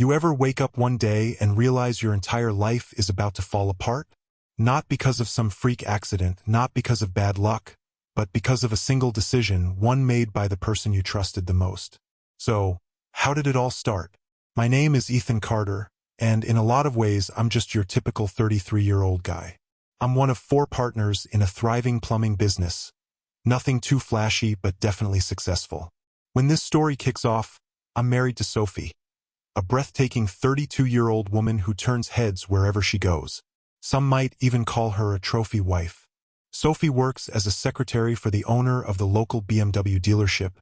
You ever wake up one day and realize your entire life is about to fall apart? Not because of some freak accident, not because of bad luck, but because of a single decision, one made by the person you trusted the most. So, how did it all start? My name is Ethan Carter, and in a lot of ways I'm just your typical 33-year-old guy. I'm one of 4 partners in a thriving plumbing business. Nothing too flashy, but definitely successful. When this story kicks off, I'm married to Sophie, a breathtaking 32-year-old woman who turns heads wherever she goes. Some might even call her a trophy wife. Sophie works as a secretary for the owner of the local BMW dealership,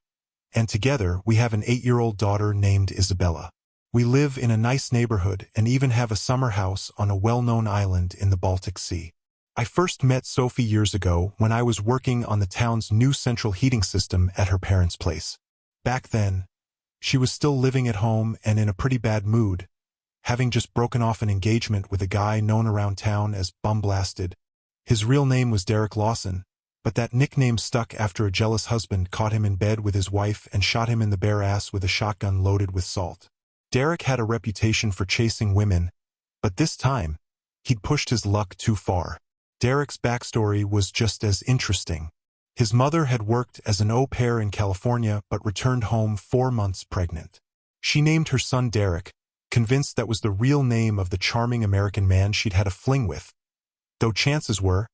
and together we have an 8-year-old daughter named Isabella. We live in a nice neighborhood and even have a summer house on a well-known island in the Baltic Sea. I first met Sophie years ago when I was working on the town's new central heating system at her parents' place. Back then, she was still living at home and in a pretty bad mood, having just broken off an engagement with a guy known around town as Bumblasted. His real name was Derek Lawson, but that nickname stuck after a jealous husband caught him in bed with his wife and shot him in the bare ass with a shotgun loaded with salt. Derek had a reputation for chasing women, but this time, he'd pushed his luck too far. Derek's backstory was just as interesting. His mother had worked as an au pair in California but returned home 4 months pregnant. She named her son Derek, convinced that was the real name of the charming American man she'd had a fling with, though chances were,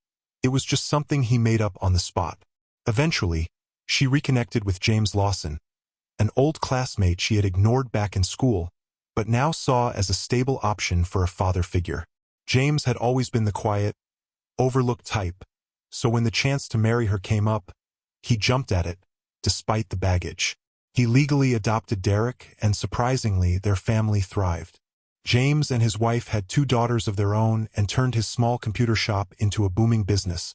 it was just something he made up on the spot. Eventually, she reconnected with James Lawson, an old classmate she had ignored back in school, but now saw as a stable option for a father figure. James had always been the quiet, overlooked type, so when the chance to marry her came up, he jumped at it, despite the baggage. He legally adopted Derek, and surprisingly, their family thrived. James and his wife had 2 daughters of their own and turned his small computer shop into a booming business,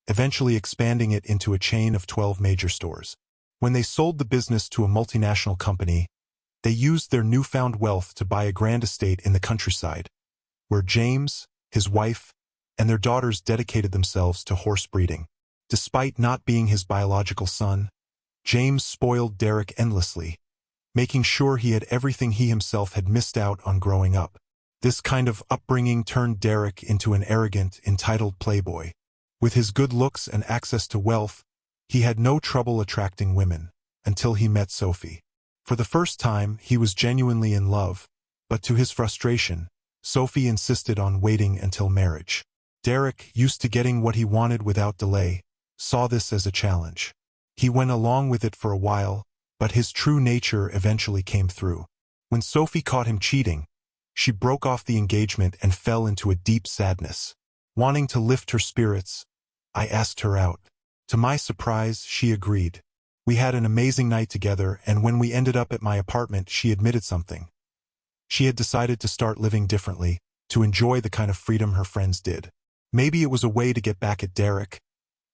eventually expanding it into a chain of 12 major stores. When they sold the business to a multinational company, they used their newfound wealth to buy a grand estate in the countryside, where James, his wife, and their daughters dedicated themselves to horse breeding. Despite not being his biological son, James spoiled Derek endlessly, making sure he had everything he himself had missed out on growing up. This kind of upbringing turned Derek into an arrogant, entitled playboy. With his good looks and access to wealth, he had no trouble attracting women, until he met Sophie. For the first time, he was genuinely in love, but to his frustration, Sophie insisted on waiting until marriage. Derek, used to getting what he wanted without delay, saw this as a challenge. He went along with it for a while, but his true nature eventually came through. When Sophie caught him cheating, she broke off the engagement and fell into a deep sadness. Wanting to lift her spirits, I asked her out. To my surprise, she agreed. We had an amazing night together, and when we ended up at my apartment, she admitted something. She had decided to start living differently, to enjoy the kind of freedom her friends did. Maybe it was a way to get back at Derek,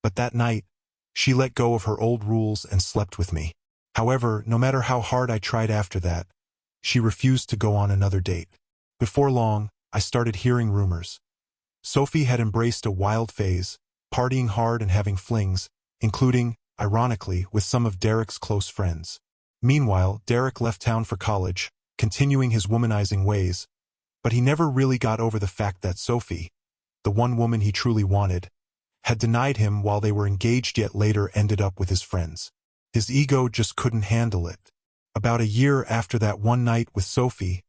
but that night, she let go of her old rules and slept with me. However, no matter how hard I tried after that, she refused to go on another date. Before long, I started hearing rumors. Sophie had embraced a wild phase, partying hard and having flings, including, ironically, with some of Derek's close friends. Meanwhile, Derek left town for college, continuing his womanizing ways, but he never really got over the fact that Sophie, the one woman he truly wanted, had denied him while they were engaged, yet later ended up with his friends. His ego just couldn't handle it. About a year after that one night with Sophie,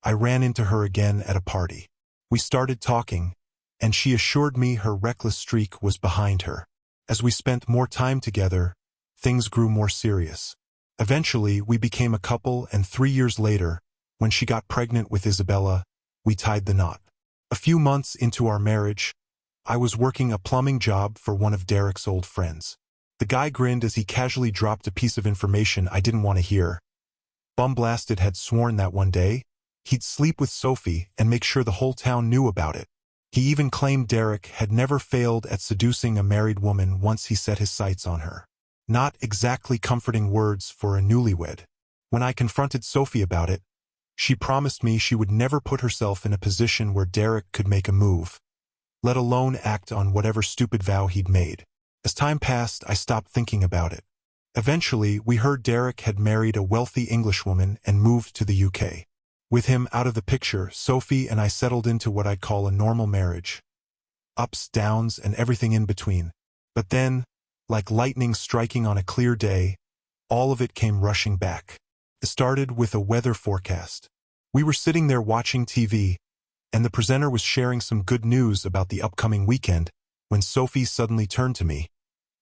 I ran into her again at a party. We started talking, and she assured me her reckless streak was behind her. As we spent more time together, things grew more serious. Eventually, we became a couple, and 3 years later, when she got pregnant with Isabella, we tied the knot. A few months into our marriage, I was working a plumbing job for one of Derek's old friends. The guy grinned as he casually dropped a piece of information I didn't want to hear. Bumblasted had sworn that one day, he'd sleep with Sophie and make sure the whole town knew about it. He even claimed Derek had never failed at seducing a married woman once he set his sights on her. Not exactly comforting words for a newlywed. When I confronted Sophie about it, she promised me she would never put herself in a position where Derek could make a move, let alone act on whatever stupid vow he'd made. As time passed, I stopped thinking about it. Eventually, we heard Derek had married a wealthy Englishwoman and moved to the UK. With him out of the picture, Sophie and I settled into what I'd call a normal marriage. Ups, downs, and everything in between. But then, like lightning striking on a clear day, all of it came rushing back. It started with a weather forecast. We were sitting there watching TV, and the presenter was sharing some good news about the upcoming weekend, when Sophie suddenly turned to me,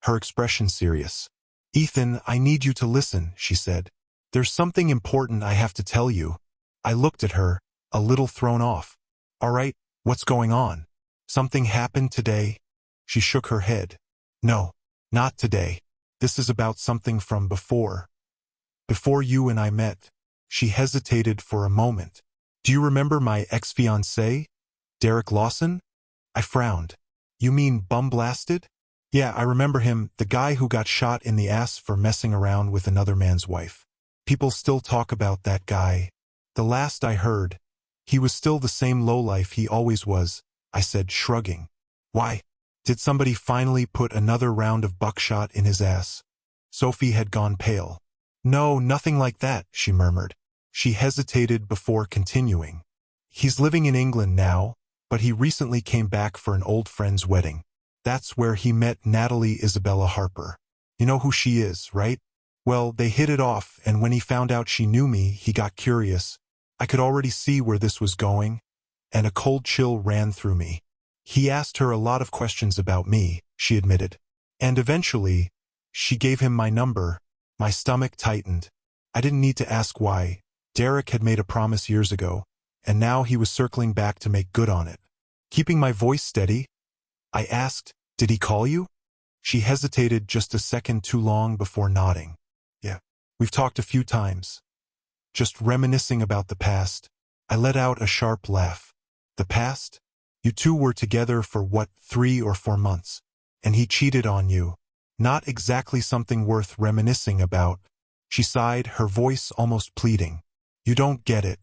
her expression serious. "Ethan, I need you to listen," she said. "There's something important I have to tell you." I looked at her, a little thrown off. "All right, what's going on? Something happened today?" She shook her head. "No, not today. This is about something from before. Before you and I met." She hesitated for a moment. "Do you remember my ex-fiancé, Derek Lawson?" I frowned. "You mean bum-blasted?" "Yeah, I remember him, the guy who got shot in the ass for messing around with another man's wife. People still talk about that guy. The last I heard, he was still the same lowlife he always was," I said, shrugging. "Why? Did somebody finally put another round of buckshot in his ass?" Sophie had gone pale. "No, nothing like that," she murmured. She hesitated before continuing. "He's living in England now, but he recently came back for an old friend's wedding. That's where he met Natalie Isabella Harper. You know who she is, right? Well, they hit it off, and when he found out she knew me, he got curious. I could already see where this was going, and a cold chill ran through me. He asked her a lot of questions about me," she admitted. "And eventually, she gave him my number." My stomach tightened. I didn't need to ask why. Derek had made a promise years ago, and now he was circling back to make good on it. Keeping my voice steady, I asked, "Did he call you?" She hesitated just a second too long before nodding. "Yeah, we've talked a few times. Just reminiscing about the past." I let out a sharp laugh. "The past? You two were together for what, 3 or 4 months? And he cheated on you. Not exactly something worth reminiscing about." She sighed, her voice almost pleading. "You don't get it.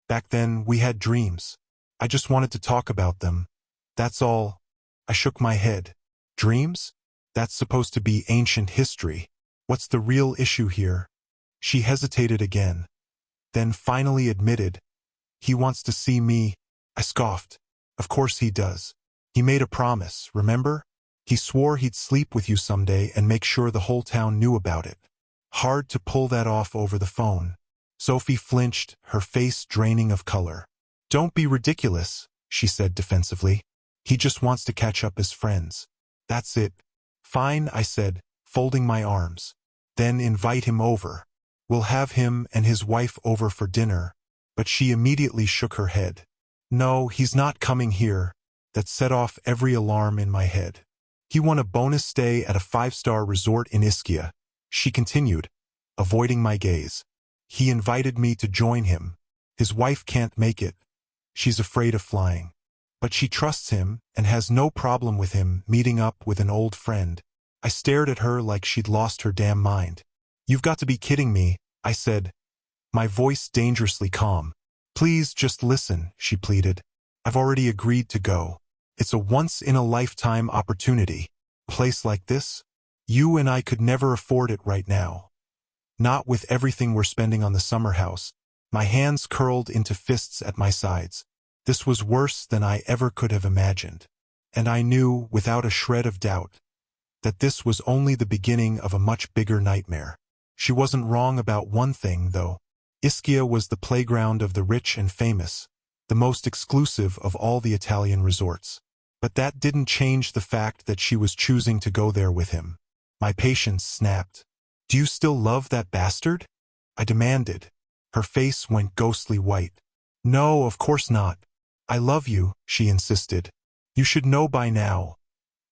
Back then, we had dreams. I just wanted to talk about them. That's all." I shook my head. "Dreams? That's supposed to be ancient history. What's the real issue here?" She hesitated again, then finally admitted, "He wants to see me." I scoffed. "Of course he does. He made a promise, remember? He swore he'd sleep with you someday and make sure the whole town knew about it. Hard to pull that off over the phone." Sophie flinched, her face draining of color. "Don't be ridiculous," she said defensively. "He just wants to catch up as friends. That's it." "Fine," I said, folding my arms. "Then invite him over. We'll have him and his wife over for dinner." But she immediately shook her head. "No, he's not coming here." That set off every alarm in my head. "He won a bonus stay at a 5-star resort in Iskia," she continued, avoiding my gaze. "He invited me to join him. His wife can't make it. She's afraid of flying. But she trusts him and has no problem with him meeting up with an old friend." I stared at her like she'd lost her damn mind. "You've got to be kidding me," I said, my voice dangerously calm. "Please just listen," she pleaded. "I've already agreed to go. It's a once-in-a-lifetime opportunity. A place like this? You and I could never afford it right now. Not with everything we're spending on the summer house." My hands curled into fists at my sides. This was worse than I ever could have imagined. And I knew, without a shred of doubt, that this was only the beginning of a much bigger nightmare. She wasn't wrong about one thing, though. Iskia was the playground of the rich and famous, the most exclusive of all the Italian resorts. But that didn't change the fact that she was choosing to go there with him. My patience snapped. "Do you still love that bastard?" I demanded. Her face went ghostly white. "No, of course not. I love you," she insisted. "You should know by now.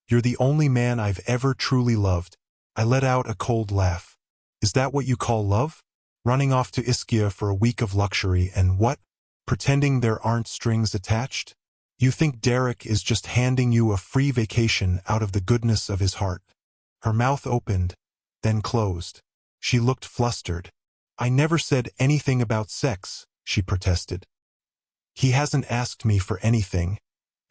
You're the only man I've ever truly loved." I let out a cold laugh. "Is that what you call love? Running off to Iskia for a week of luxury and what? Pretending there aren't strings attached? You think Derek is just handing you a free vacation out of the goodness of his heart?" Her mouth opened, then closed. She looked flustered. "I never said anything about sex," she protested. "He hasn't asked me for anything,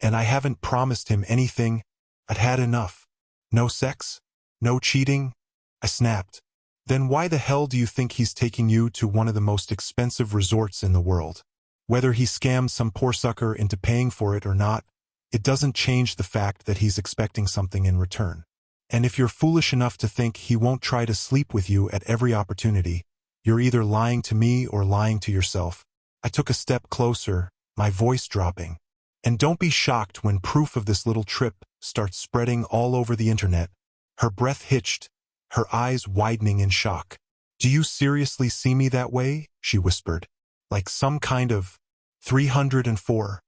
and I haven't promised him anything. I'd had enough. No sex? No cheating?" I snapped. "Then why the hell do you think he's taking you to one of the most expensive resorts in the world?" Whether he scammed some poor sucker into paying for it or not, it doesn't change the fact that he's expecting something in return. And if you're foolish enough to think he won't try to sleep with you at every opportunity, you're either lying to me or lying to yourself. I took a step closer, my voice dropping. And don't be shocked when proof of this little trip starts spreading all over the internet. Her breath hitched, her eyes widening in shock. Do you seriously see me that way? She whispered. Like some kind of 304.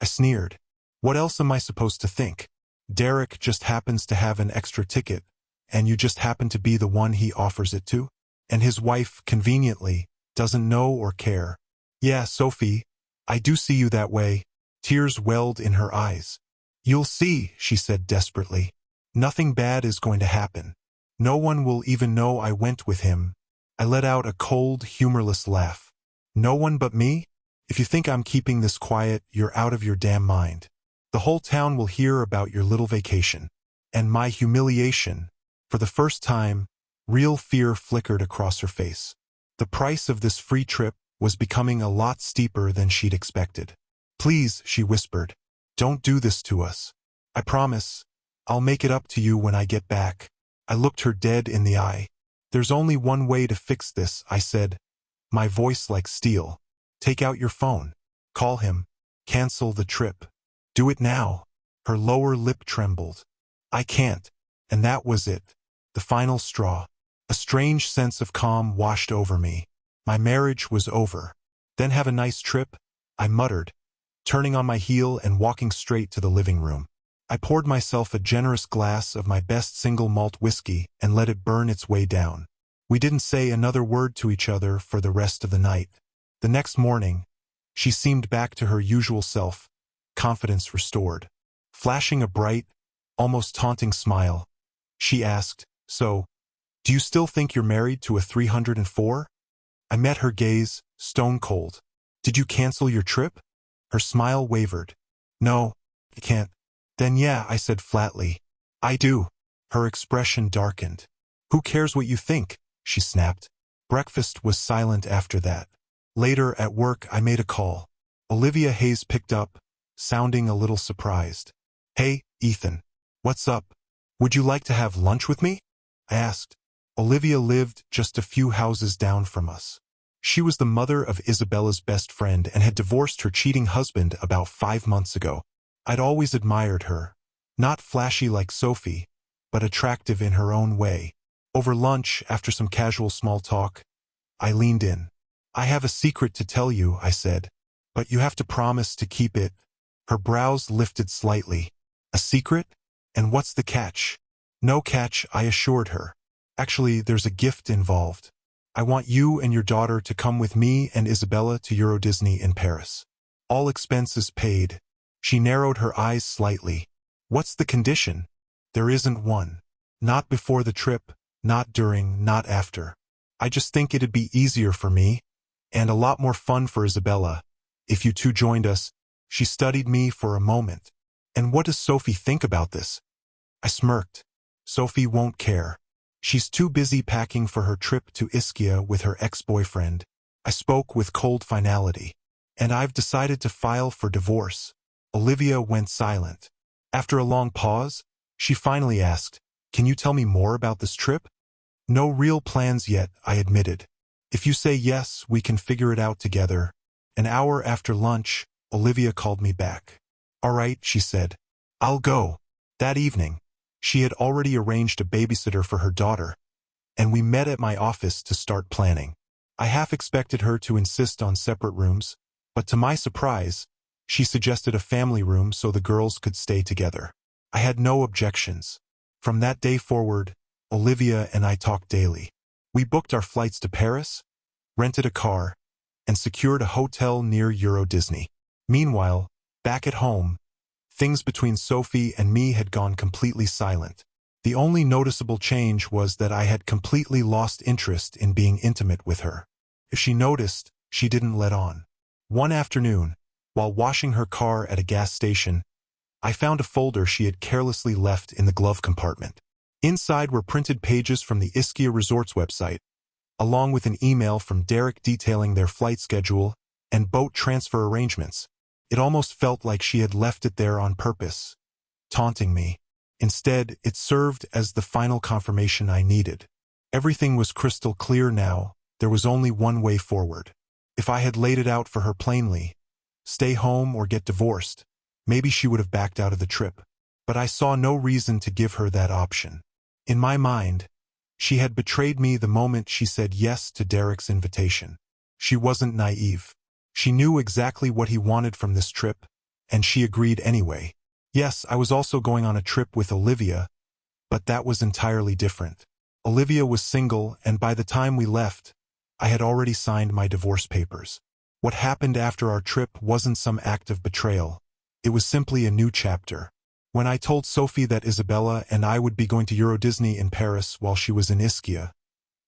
I sneered. What else am I supposed to think? Derek just happens to have an extra ticket, and you just happen to be the one he offers it to? And his wife, conveniently, doesn't know or care. Yeah, Sophie, I do see you that way. Tears welled in her eyes. You'll see, she said desperately. Nothing bad is going to happen. No one will even know I went with him. I let out a cold, humorless laugh. No one but me? If you think I'm keeping this quiet, you're out of your damn mind. The whole town will hear about your little vacation. And my humiliation. For the first time, real fear flickered across her face. The price of this free trip was becoming a lot steeper than she'd expected. Please, she whispered, don't do this to us. I promise, I'll make it up to you when I get back. I looked her dead in the eye. There's only one way to fix this, I said, my voice like steel. Take out your phone. Call him. Cancel the trip. Do it now. Her lower lip trembled. I can't. And that was it. The final straw. A strange sense of calm washed over me. My marriage was over. Then have a nice trip, I muttered, turning on my heel and walking straight to the living room. I poured myself a generous glass of my best single malt whiskey and let it burn its way down. We didn't say another word to each other for the rest of the night. The next morning, she seemed back to her usual self, confidence restored. Flashing a bright, almost taunting smile, she asked, So, do you still think you're married to a 304? I met her gaze, stone cold. Did you cancel your trip? Her smile wavered. No, I can't. Then yeah, I said flatly. I do. Her expression darkened. Who cares what you think? She snapped. Breakfast was silent after that. Later at work, I made a call. Olivia Hayes picked up, sounding a little surprised. Hey, Ethan. What's up? Would you like to have lunch with me? I asked. Olivia lived just a few houses down from us. She was the mother of Isabella's best friend and had divorced her cheating husband about 5 months ago. I'd always admired her. Not flashy like Sophie, but attractive in her own way. Over lunch, after some casual small talk, I leaned in. I have a secret to tell you, I said. But you have to promise to keep it. Her brows lifted slightly. A secret? And what's the catch? No catch, I assured her. Actually, there's a gift involved. I want you and your daughter to come with me and Isabella to Euro Disney in Paris. All expenses paid. She narrowed her eyes slightly. What's the condition? There isn't one. Not before the trip, not during, not after. I just think it'd be easier for me, and a lot more fun for Isabella, if you two joined us. She studied me for a moment. And what does Sophie think about this? I smirked. Sophie won't care. She's too busy packing for her trip to Iskia with her ex-boyfriend. I spoke with cold finality. And I've decided to file for divorce. Olivia went silent. After a long pause, she finally asked, Can you tell me more about this trip? No real plans yet, I admitted. If you say yes, we can figure it out together. An hour after lunch, Olivia called me back. All right, she said. I'll go. That evening, she had already arranged a babysitter for her daughter, and we met at my office to start planning. I half expected her to insist on separate rooms, but to my surprise, she suggested a family room so the girls could stay together. I had no objections. From that day forward, Olivia and I talked daily. We booked our flights to Paris, rented a car, and secured a hotel near Euro Disney. Meanwhile, back at home, things between Sophie and me had gone completely silent. The only noticeable change was that I had completely lost interest in being intimate with her. If she noticed, she didn't let on. One afternoon, while washing her car at a gas station, I found a folder she had carelessly left in the glove compartment. Inside were printed pages from the Iskia Resort's website, along with an email from Derek detailing their flight schedule and boat transfer arrangements. It almost felt like she had left it there on purpose, taunting me. Instead, it served as the final confirmation I needed. Everything was crystal clear now. There was only one way forward. If I had laid it out for her plainly, stay home or get divorced, maybe she would have backed out of the trip. But I saw no reason to give her that option. In my mind, she had betrayed me the moment she said yes to Derek's invitation. She wasn't naive. She knew exactly what he wanted from this trip, and she agreed anyway. Yes, I was also going on a trip with Olivia, but that was entirely different. Olivia was single, and by the time we left, I had already signed my divorce papers. What happened after our trip wasn't some act of betrayal. It was simply a new chapter. When I told Sophie that Isabella and I would be going to Euro Disney in Paris while she was in Iskia,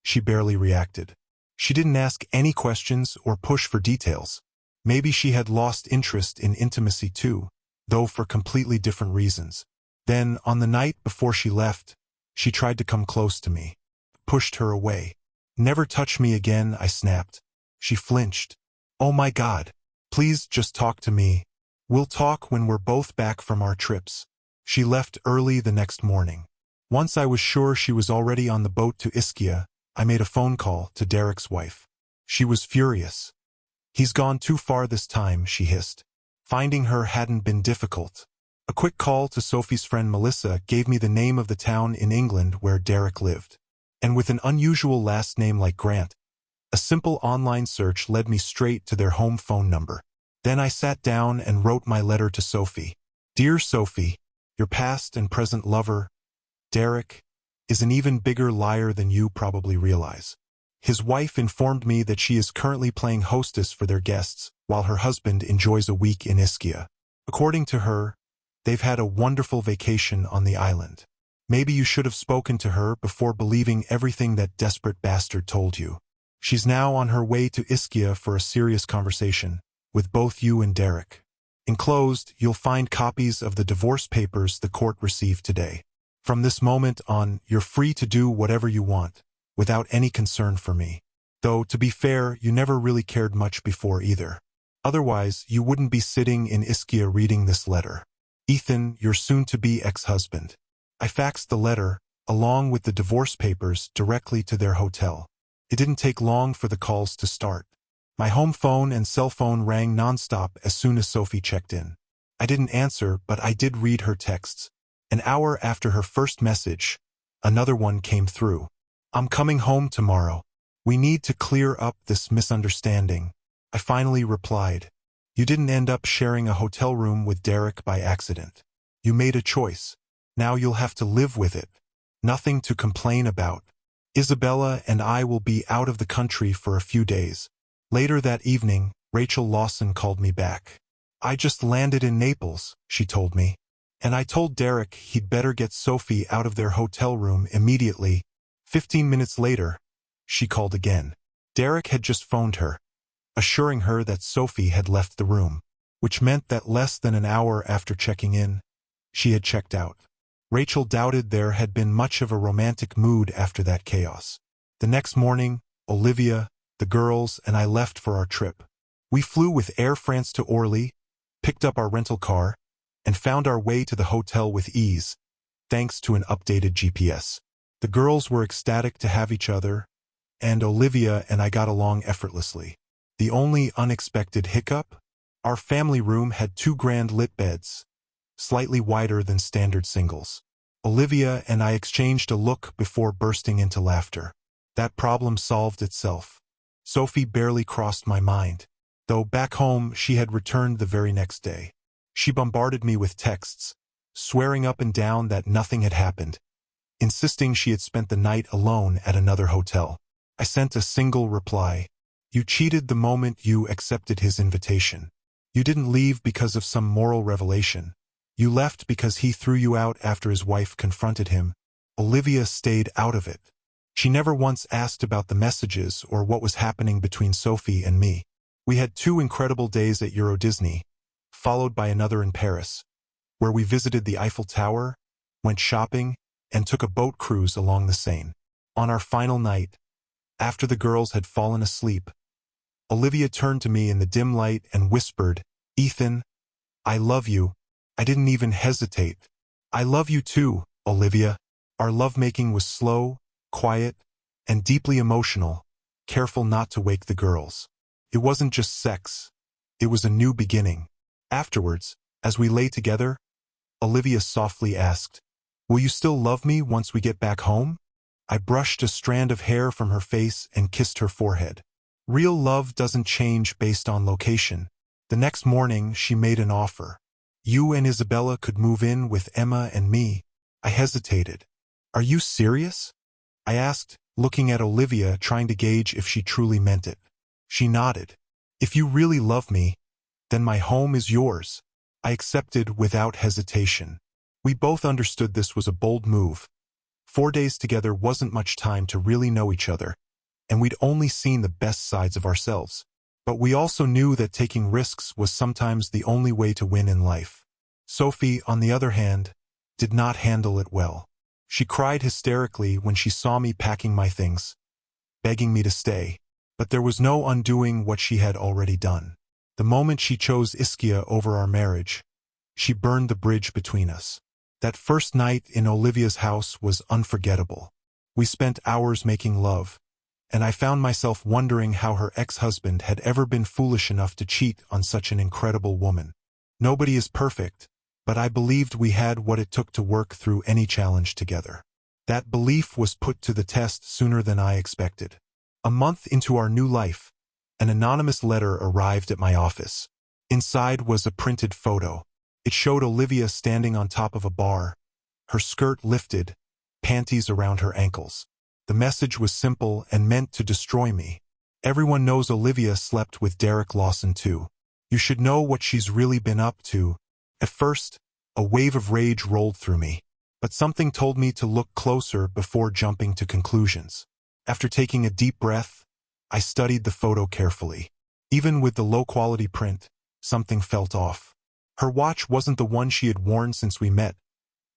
she barely reacted. She didn't ask any questions or push for details. Maybe she had lost interest in intimacy too, though for completely different reasons. Then, on the night before she left, she tried to come close to me. Pushed her away. "Never touch me again," I snapped. She flinched. "Oh my God. Please just talk to me. We'll talk when we're both back from our trips." She left early the next morning. Once I was sure she was already on the boat to Iskia, I made a phone call to Derek's wife. She was furious. "He's gone too far this time," she hissed. Finding her hadn't been difficult. A quick call to Sophie's friend Melissa gave me the name of the town in England where Derek lived. And with an unusual last name like Grant, a simple online search led me straight to their home phone number. Then I sat down and wrote my letter to Sophie. "Dear Sophie, your past and present lover, Derek, is an even bigger liar than you probably realize. His wife informed me that she is currently playing hostess for their guests, while her husband enjoys a week in Iskia. According to her, they've had a wonderful vacation on the island. Maybe you should have spoken to her before believing everything that desperate bastard told you. She's now on her way to Iskia for a serious conversation, with both you and Derek. Enclosed, you'll find copies of the divorce papers the court received today. From this moment on, you're free to do whatever you want, without any concern for me. Though, to be fair, you never really cared much before either. Otherwise, you wouldn't be sitting in Iskia reading this letter. Ethan, your soon-to-be ex-husband." I faxed the letter, along with the divorce papers, directly to their hotel. It didn't take long for the calls to start. My home phone and cell phone rang nonstop as soon as Sophie checked in. I didn't answer, but I did read her texts. An hour after her first message, another one came through. "I'm coming home tomorrow. We need to clear up this misunderstanding." I finally replied. "You didn't end up sharing a hotel room with Derek by accident. You made a choice. Now you'll have to live with it. Nothing to complain about. Isabella and I will be out of the country for a few days." Later that evening, Rachel Lawson called me back. "I just landed in Naples," she told me. "And I told Derek he'd better get Sophie out of their hotel room immediately." 15 minutes later, she called again. Derek had just phoned her, assuring her that Sophie had left the room, which meant that less than an hour after checking in, she had checked out. Rachel doubted there had been much of a romantic mood after that chaos. The next morning, Olivia, the girls, and I left for our trip. We flew with Air France to Orly, picked up our rental car, and found our way to the hotel with ease, thanks to an updated GPS. The girls were ecstatic to have each other, and Olivia and I got along effortlessly. The only unexpected hiccup? Our family room had 2 grand lit beds, slightly wider than standard singles. Olivia and I exchanged a look before bursting into laughter. That problem solved itself. Sophie barely crossed my mind, though back home she had returned the very next day. She bombarded me with texts, swearing up and down that nothing had happened, insisting she had spent the night alone at another hotel. I sent a single reply. "You cheated the moment you accepted his invitation. You didn't leave because of some moral revelation. You left because he threw you out after his wife confronted him." Olivia stayed out of it. She never once asked about the messages or what was happening between Sophie and me. We had 2 incredible days at Euro Disney, followed by another in Paris, where we visited the Eiffel Tower, went shopping, and took a boat cruise along the Seine. On our final night, after the girls had fallen asleep, Olivia turned to me in the dim light and whispered, "Ethan, I love you." I didn't even hesitate. "I love you too, Olivia." Our lovemaking was slow, quiet, and deeply emotional, careful not to wake the girls. It wasn't just sex. It was a new beginning. Afterwards, as we lay together, Olivia softly asked, "Will you still love me once we get back home?" I brushed a strand of hair from her face and kissed her forehead. Real love doesn't change based on location. The next morning, she made an offer. "You and Isabella could move in with Emma and me." I hesitated. "Are you serious?" I asked, looking at Olivia, trying to gauge if she truly meant it. She nodded. "If you really love me, then my home is yours." I accepted without hesitation. We both understood this was a bold move. 4 days together wasn't much time to really know each other, and we'd only seen the best sides of ourselves. But we also knew that taking risks was sometimes the only way to win in life. Sophie, on the other hand, did not handle it well. She cried hysterically when she saw me packing my things, begging me to stay. But there was no undoing what she had already done. The moment she chose Iskia over our marriage, she burned the bridge between us. That first night in Olivia's house was unforgettable. We spent hours making love, and I found myself wondering how her ex-husband had ever been foolish enough to cheat on such an incredible woman. Nobody is perfect, but I believed we had what it took to work through any challenge together. That belief was put to the test sooner than I expected. A month into our new life, an anonymous letter arrived at my office. Inside was a printed photo. It showed Olivia standing on top of a bar, her skirt lifted, panties around her ankles. The message was simple and meant to destroy me. "Everyone knows Olivia slept with Derek Lawson too. You should know what she's really been up to." At first, a wave of rage rolled through me, but something told me to look closer before jumping to conclusions. After taking a deep breath, I studied the photo carefully. Even with the low-quality print, something felt off. Her watch wasn't the one she had worn since we met,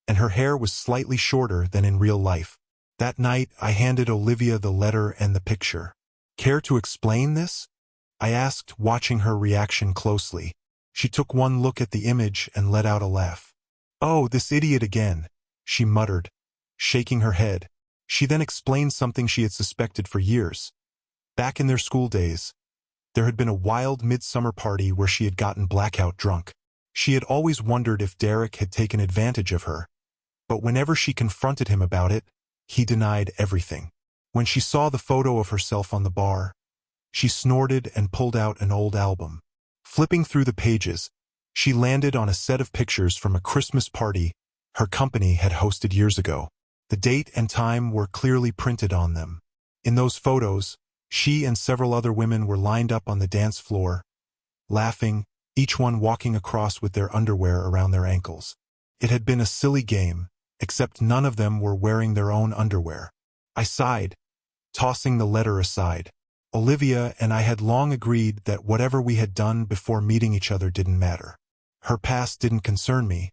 and her hair was slightly shorter than in real life. That night, I handed Olivia the letter and the picture. "Care to explain this?" I asked, watching her reaction closely. She took one look at the image and let out a laugh. "Oh, this idiot again," she muttered, shaking her head. She then explained something she had suspected for years. Back in their school days, there had been a wild midsummer party where she had gotten blackout drunk. She had always wondered if Derek had taken advantage of her, but whenever she confronted him about it, he denied everything. When she saw the photo of herself on the bar, she snorted and pulled out an old album. Flipping through the pages, she landed on a set of pictures from a Christmas party her company had hosted years ago. The date and time were clearly printed on them. In those photos, she and several other women were lined up on the dance floor, laughing, each one walking across with their underwear around their ankles. It had been a silly game, except none of them were wearing their own underwear. I sighed, tossing the letter aside. Olivia and I had long agreed that whatever we had done before meeting each other didn't matter. Her past didn't concern me,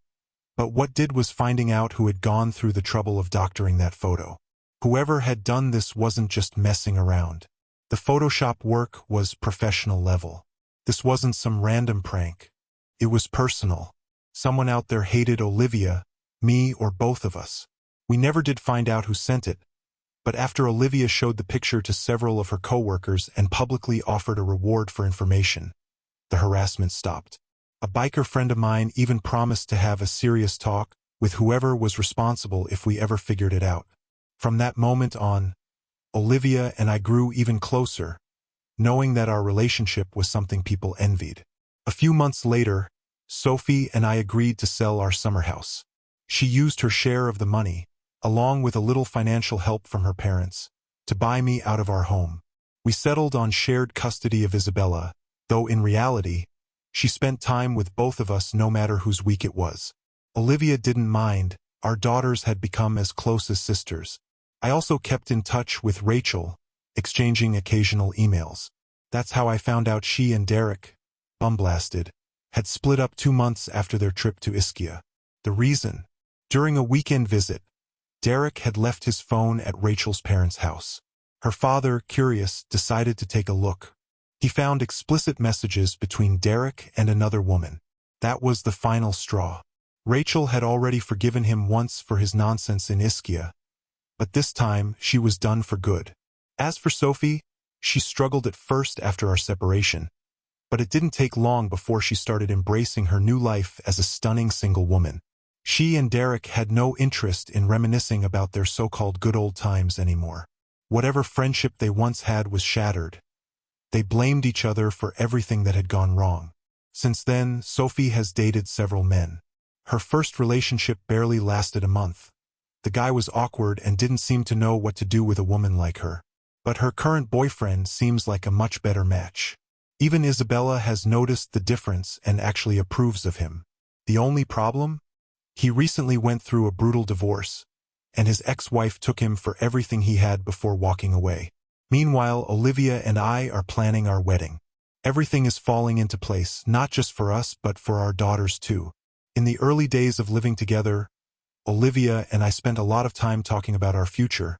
but what did was finding out who had gone through the trouble of doctoring that photo. Whoever had done this wasn't just messing around. The Photoshop work was professional level. This wasn't some random prank. It was personal. Someone out there hated Olivia, me, or both of us. We never did find out who sent it, but after Olivia showed the picture to several of her coworkers and publicly offered a reward for information, the harassment stopped. A biker friend of mine even promised to have a serious talk with whoever was responsible if we ever figured it out. From that moment on, Olivia and I grew even closer, knowing that our relationship was something people envied. A few months later, Sophie and I agreed to sell our summer house. She used her share of the money, along with a little financial help from her parents, to buy me out of our home. We settled on shared custody of Isabella, though in reality, she spent time with both of us no matter whose week it was. Olivia didn't mind. Our daughters had become as close as sisters. I also kept in touch with Rachel, exchanging occasional emails. That's how I found out she and Derek, bumblasted, had split up 2 months after their trip to Iskia. The reason? During a weekend visit, Derek had left his phone at Rachel's parents' house. Her father, curious, decided to take a look. He found explicit messages between Derek and another woman. That was the final straw. Rachel had already forgiven him once for his nonsense in Iskia, but this time she was done for good. As for Sophie, she struggled at first after our separation, but it didn't take long before she started embracing her new life as a stunning single woman. She and Derek had no interest in reminiscing about their so-called good old times anymore. Whatever friendship they once had was shattered. They blamed each other for everything that had gone wrong. Since then, Sophie has dated several men. Her first relationship barely lasted a month. The guy was awkward and didn't seem to know what to do with a woman like her. But her current boyfriend seems like a much better match. Even Isabella has noticed the difference and actually approves of him. The only problem? He recently went through a brutal divorce, and his ex-wife took him for everything he had before walking away. Meanwhile, Olivia and I are planning our wedding. Everything is falling into place, not just for us but for our daughters too. In the early days of living together, Olivia and I spent a lot of time talking about our future,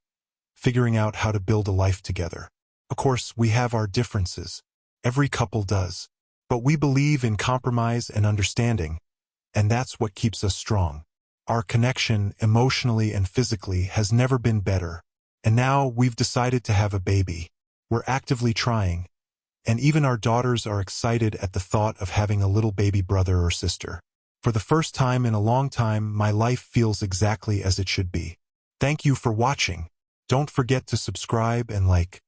figuring out how to build a life together. Of course, we have our differences. Every couple does. But we believe in compromise and understanding, and that's what keeps us strong. Our connection, emotionally and physically, has never been better. And now we've decided to have a baby. We're actively trying, and even our daughters are excited at the thought of having a little baby brother or sister. For the first time in a long time, my life feels exactly as it should be. Thank you for watching. Don't forget to subscribe and like.